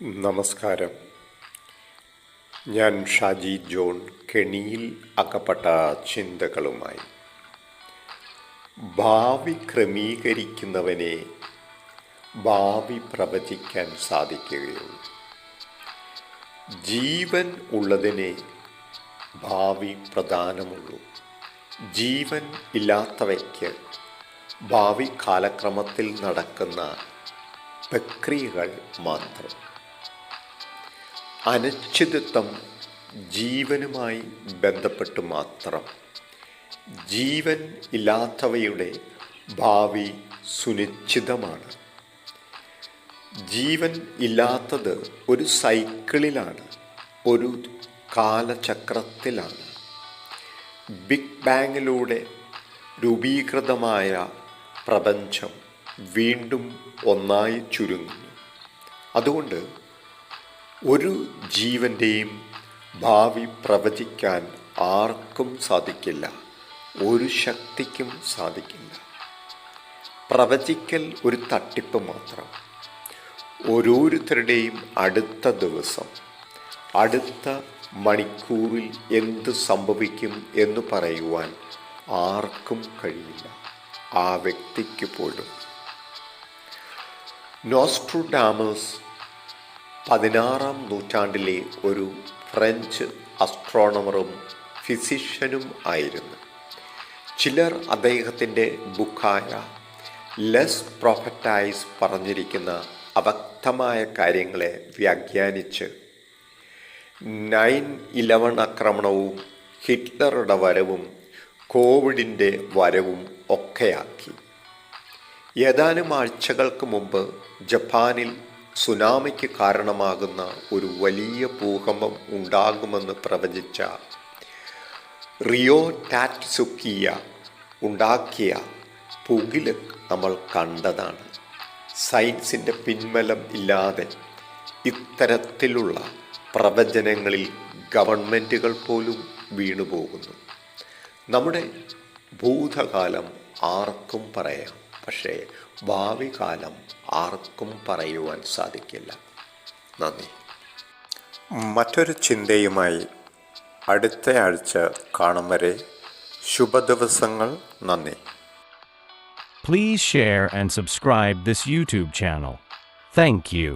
നമസ്കാരം. ഞാൻ ഷാജി ജോൺ, കെണിയിൽ അകപ്പെട്ട ചിന്തകളുമായി. ഭാവി ക്രമീകരിക്കുന്നവനെ ഭാവി പ്രവചിക്കാൻ സാധിക്കുകയുള്ളൂ. ജീവൻ ഉള്ളതിനെ ഭാവി പ്രധാനമുള്ളൂ. ജീവൻ ഇല്ലാത്തവയ്ക്ക് ഭാവി കാലക്രമത്തിൽ നടക്കുന്ന പ്രക്രിയകൾ മാത്രം. അനിശ്ചിതത്വം ജീവനുമായി ബന്ധപ്പെട്ട് മാത്രം. ജീവൻ ഇല്ലാത്തവയുടെ ഭാവി സുനിശ്ചിതമാണ്. ജീവൻ ഇല്ലാത്തത് ഒരു സൈക്കിളിലാണ്, ഒരു കാലചക്രത്തിലാണ്. ബിഗ് ബാങ്ങിലൂടെ രൂപീകൃതമായ പ്രപഞ്ചം വീണ്ടും ഒന്നായി ചുരുങ്ങുന്നു. അതുകൊണ്ട് ഒരു ജീവൻ്റെയും ഭാവി പ്രവചിക്കാൻ ആർക്കും സാധിക്കില്ല, ഒരു ശക്തിക്കും സാധിക്കില്ല. പ്രവചിക്കൽ ഒരു തട്ടിപ്പ് മാത്രം. ഓരോരുത്തരുടെയും അടുത്ത ദിവസം, അടുത്ത മണിക്കൂറിൽ എന്ത് സംഭവിക്കും എന്ന് പറയുവാൻ ആർക്കും കഴിയില്ല, ആ വ്യക്തിക്ക് പോലും. നോസ്ട്രഡാമസ് 16-ാം നൂറ്റാണ്ടിലെ ഒരു ഫ്രഞ്ച് അസ്ട്രോണമറും ഫിസിഷ്യനും ആയിരുന്നു. ചിലർ അദ്ദേഹത്തിൻ്റെ ബുക്കായ ലെസ് പ്രൊഫറ്റൈസ് പറഞ്ഞിരിക്കുന്ന അവ്യക്തമായ കാര്യങ്ങളെ വ്യാഖ്യാനിച്ച് 9/11 ആക്രമണവും ഹിറ്റ്ലറുടെ വരവും കോവിഡിൻ്റെ വരവും ഒക്കെയാക്കി. ഏതാനും ആഴ്ചകൾക്ക് മുമ്പ് ജപ്പാനിൽ സുനാമിക്ക് കാരണമാകുന്ന ഒരു വലിയ ഭൂകമ്പം ഉണ്ടാകുമെന്ന് പ്രവചിച്ച റിയോ ടാറ്റ്സുക്കിയ ഉണ്ടാക്കിയ പുകില് നമ്മൾ കണ്ടതാണ്. സയൻസിൻ്റെ പിൻബലം ഇല്ലാതെ ഇത്തരത്തിലുള്ള പ്രവചനങ്ങളിൽ ഗവൺമെൻറ്റുകൾ പോലും വീണുപോകുന്നു. നമ്മുടെ ഭൂതകാലം ആർക്കും പറയാം, പക്ഷേ ഭാവി കാലം ആർക്കും പറയുവാൻ സാധിക്കില്ല. നന്ദി. മറ്റൊരു ചിന്തയുമായി അടുത്ത ആഴ്ച കാണും വരെ ശുഭദിവസങ്ങൾ. നന്ദി. Please share and subscribe this YouTube channel. Thank you.